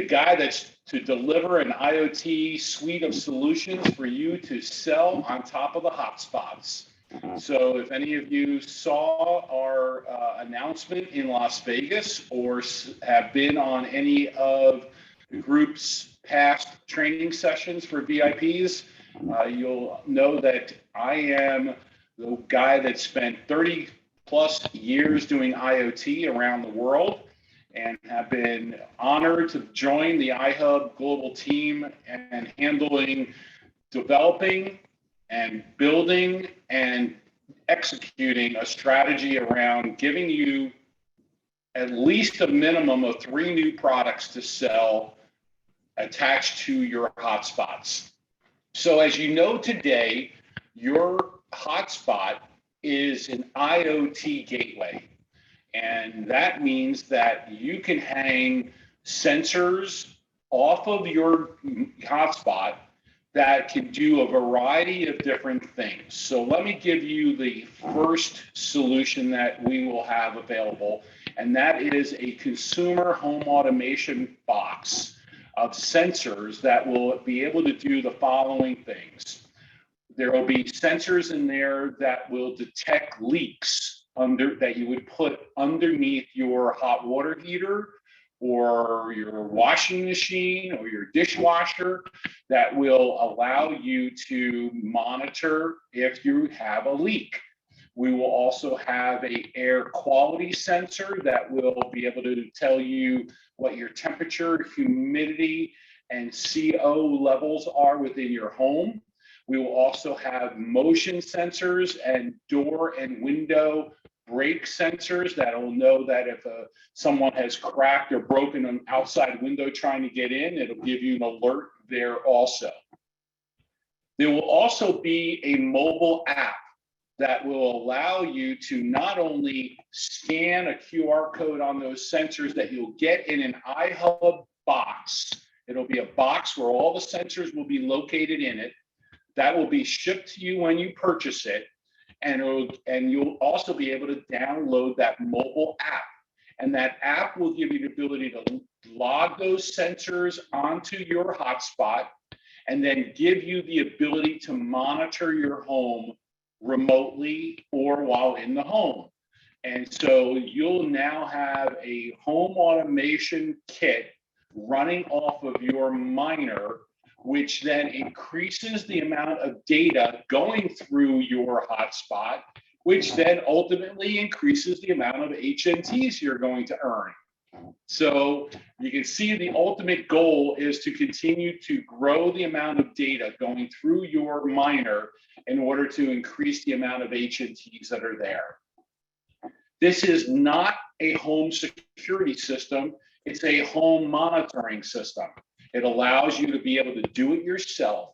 guy that's to deliver an IoT suite of solutions for you to sell on top of the hotspots. So if any of you saw our announcement in Las Vegas or have been on any of the group's past training sessions for VIPs, you'll know that I am the guy that spent 30 plus years doing IoT around the world and have been honored to join the iHub global team and handling, developing and building and executing a strategy around giving you at least a minimum of 3 new products to sell attached to your hotspots. So as you know today, your hotspot is an IoT gateway. And that means that you can hang sensors off of your hotspot that can do a variety of different things. So let me give you the first solution that we will have available, and that is a consumer home automation box of sensors that will be able to do the following things. There will be sensors in there that will detect leaks that you would put underneath your hot water heater or your washing machine or your dishwasher that will allow you to monitor if you have a leak. We will also have an air quality sensor that will be able to tell you what your temperature, humidity, and CO levels are within your home. We will also have motion sensors and door and window brake sensors that will know that if someone has cracked or broken an outside window trying to get in, it'll give you an alert there also. There will also be a mobile app that will allow you to not only scan a QR code on those sensors that you'll get in an iHub box. It'll be a box where all the sensors will be located in it. That will be shipped to you when you purchase it. And you'll also be able to download that mobile app. And that app will give you the ability to log those sensors onto your hotspot and then give you the ability to monitor your home remotely or while in the home. And so you'll now have a home automation kit running off of your miner, which then increases the amount of data going through your hotspot, which then ultimately increases the amount of HNTs you're going to earn. So you can see the ultimate goal is to continue to grow the amount of data going through your miner in order to increase the amount of HNTs that are there. This is not a home security system, it's a home monitoring system. It allows you to be able to do it yourself.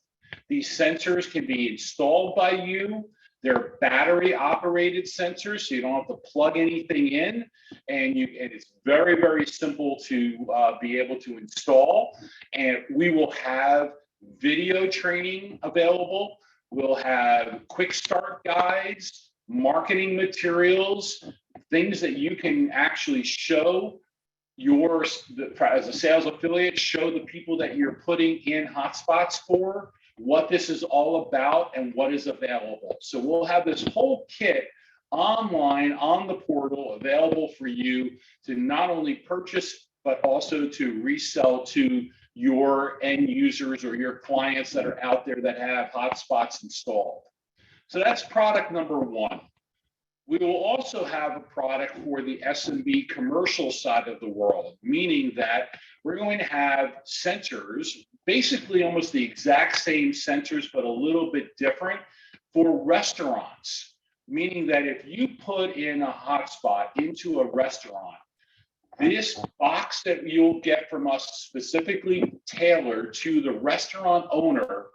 These sensors can be installed by you. They're battery operated sensors, so you don't have to plug anything in. And it's very, very simple to be able to install. And we will have video training available. We'll have quick start guides, marketing materials, things that you can actually show as a sales affiliate, show the people that you're putting in hotspots for what this is all about and what is available. So we'll have this whole kit online on the portal available for you to not only purchase, but also to resell to your end users or your clients that are out there that have hotspots installed. So that's product number one. We will also have a product for the SMB commercial side of the world, meaning that we're going to have sensors, basically almost the exact same sensors, but a little bit different for restaurants, meaning that if you put in a hotspot into a restaurant, this box that you'll get from us specifically tailored to the restaurant owner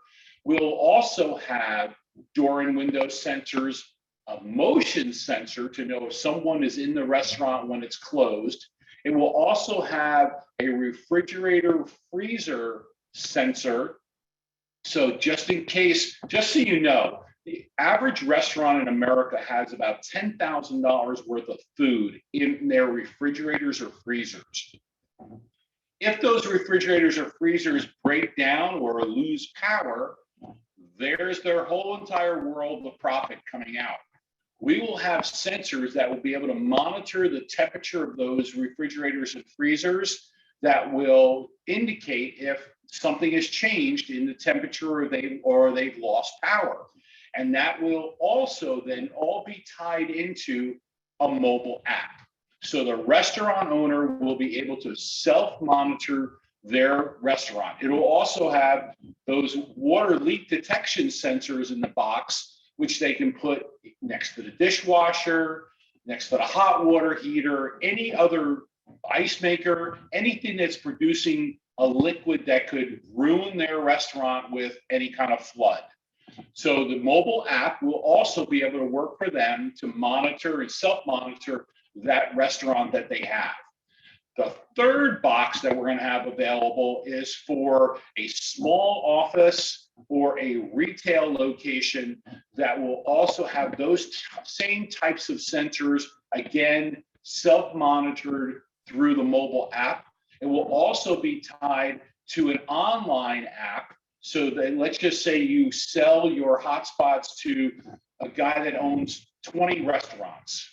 will also have door and window sensors, a motion sensor to know if someone is in the restaurant when it's closed. It will also have a refrigerator freezer sensor. So just in case, just so you know, the average restaurant in America has about $10,000 worth of food in their refrigerators or freezers. If those refrigerators or freezers break down or lose power, there's their whole entire world of profit coming out. We will have sensors that will be able to monitor the temperature of those refrigerators and freezers that will indicate if something has changed in the temperature or they've lost power. And that will also then all be tied into a mobile app. So the restaurant owner will be able to self-monitor their restaurant. It will also have those water leak detection sensors in the box, which they can put next to the dishwasher, next to the hot water heater, any other ice maker, anything that's producing a liquid that could ruin their restaurant with any kind of flood. So the mobile app will also be able to work for them to monitor and self-monitor that restaurant that they have. The third box that we're going to have available is for a small office or a retail location that will also have those same types of sensors, again, self-monitored through the mobile app. It will also be tied to an online app. So that, let's just say you sell your hotspots to a guy that owns 20 restaurants.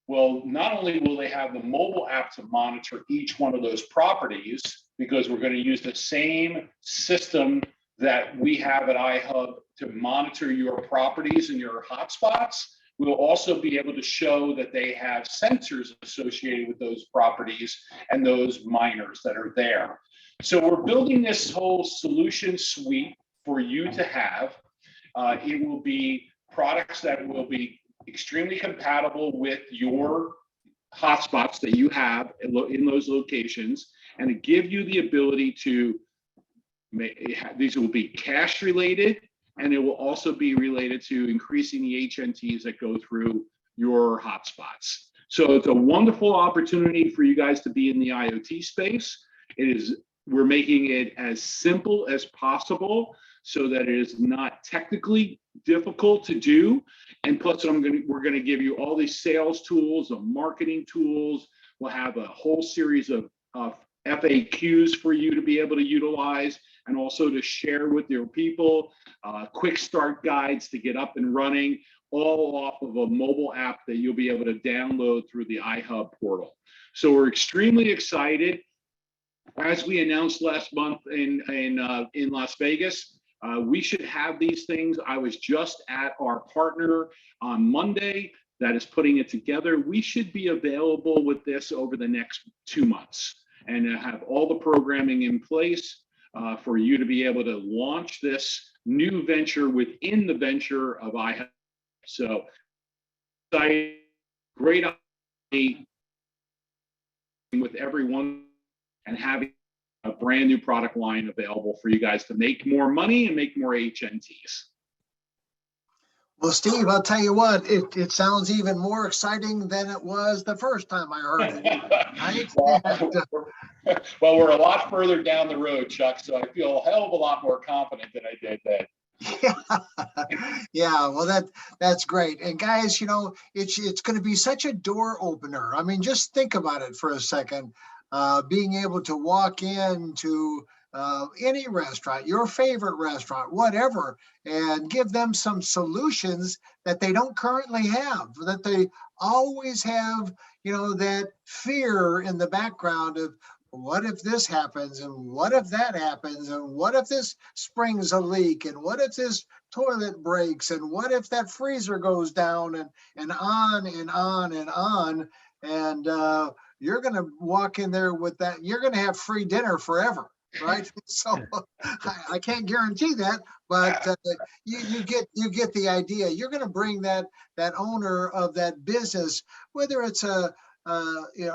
Well, not only will they have the mobile app to monitor each one of those properties, because we're going to use the same system that we have at iHub to monitor your properties and your hotspots. We'll also be able to show that they have sensors associated with those properties and those miners that are there. So we're building this whole solution suite for you to have. It will be products that will be extremely compatible with your hotspots that you have in those locations, and to give you the ability to make, these will be cash related, and it will also be related to increasing the HNTs that go through your hotspots. So it's a wonderful opportunity for you guys to be in the IoT space. We're making it as simple as possible so that it is not technically difficult to do. And plus, we're going to give you all these sales tools, the marketing tools. We'll have a whole series of FAQs for you to be able to utilize and also to share with your people, quick start guides to get up and running, all off of a mobile app that you'll be able to download through the iHub portal. So we're extremely excited. As we announced last month in Las Vegas, we should have these things. I was just at our partner on Monday that is putting it together. We should be available with this over the next 2 months and have all the programming in place for you to be able to launch this new venture within the venture of iHub. So, great opportunity with everyone and having a brand new product line available for you guys to make more money and make more HNTs. Well, Steve, I'll tell you what, it sounds even more exciting than it was the first time I heard it. Right? Well, we're a lot further down the road, Chuck, so I feel a hell of a lot more confident than I did then. Yeah, well, that's great. And guys, you know, it's going to be such a door opener. I mean, just think about it for a second. Being able to walk into any restaurant, your favorite restaurant, whatever, and give them some solutions that they don't currently have, that they always have, you know, that fear in the background of, what if this happens, and what if that happens, and what if this springs a leak, and what if this toilet breaks, and what if that freezer goes down, and on and on and on. And you're going to walk in there with that, you're going to have free dinner forever, right? So I can't guarantee that, but you get the idea. You're going to bring that owner of that business, whether it's a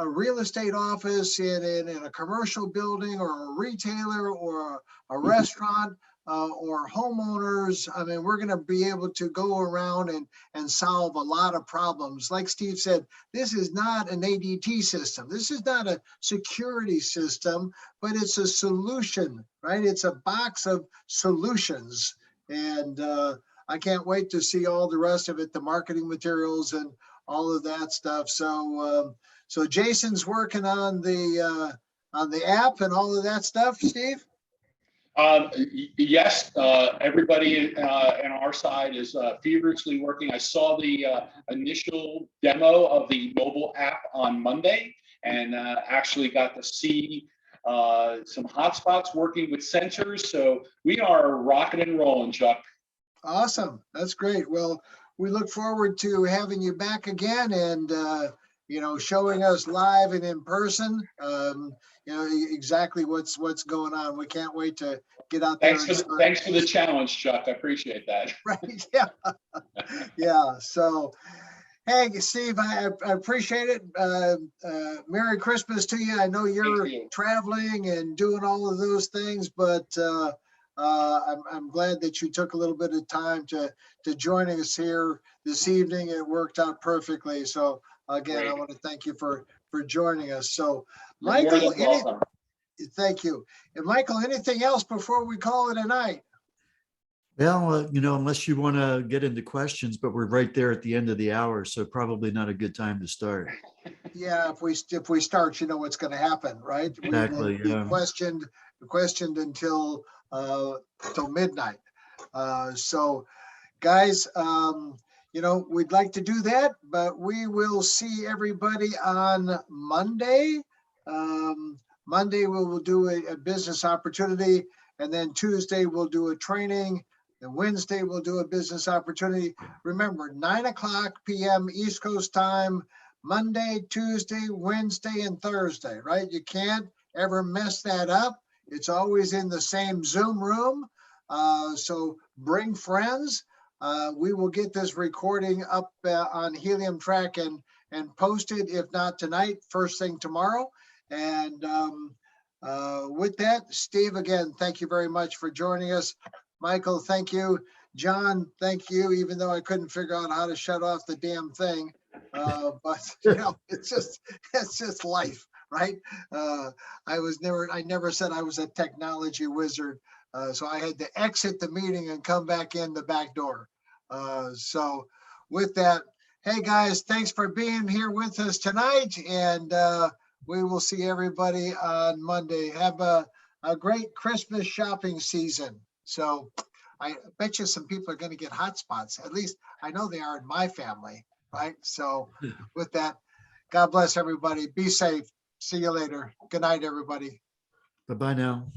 real estate office in a commercial building, or a retailer, or a restaurant, or homeowners. I mean, we're going to be able to go around and solve a lot of problems. Like Steve said, this is not an ADT system. This is not a security system, but it's a solution, right? It's a box of solutions. And I can't wait to see all the rest of it, the marketing materials and all of that stuff. So Jason's working on the app and all of that stuff, Steve? Yes, everybody on our side is feverishly working. I saw the initial demo of the mobile app on Monday, and actually got to see some hotspots working with sensors. So we are rocking and rolling, Chuck. Awesome. That's great. Well, we look forward to having you back again, and showing us live and in person, exactly what's going on. We can't wait to get out there. Thanks for the challenge, Chuck. I appreciate that. Right. Yeah. Yeah. So, hey, Steve, I appreciate it. Merry Christmas to you. I know you're traveling and doing all of those things, but I'm glad that you took a little bit of time to joining us here this evening. It worked out perfectly. So again, great. I want to thank you for joining us. So Michael, thank you. And Michael, anything else before we call it a night? Well, unless you want to get into questions, but we're right there at the end of the hour, so probably not a good time to start. Yeah, if we start, you know what's going to happen, right? Exactly. We questioned until midnight. So, guys, you know, we'd like to do that, but we will see everybody on Monday. Monday, we will do a business opportunity, and then Tuesday, we'll do a training, and Wednesday, we'll do a business opportunity. Remember, 9 p.m. East Coast time, Monday, Tuesday, Wednesday, and Thursday, right? You can't ever mess that up. It's always in the same Zoom room. So bring friends. We will get this recording up on Helium Track and posted, if not tonight, first thing tomorrow. And with that, Steve, again, thank you very much for joining us. Michael, thank you. John, thank you, even though I couldn't figure out how to shut off the damn thing. But you know, it's just life, right? I never said I was a technology wizard. So I had to exit the meeting and come back in the back door. So with that, hey guys, thanks for being here with us tonight. And we will see everybody on Monday. Have a great Christmas shopping season. So I bet you some people are going to get hot spots. At least I know they are in my family, right? So with that, God bless everybody. Be safe. See you later. Good night, everybody. Bye-bye now.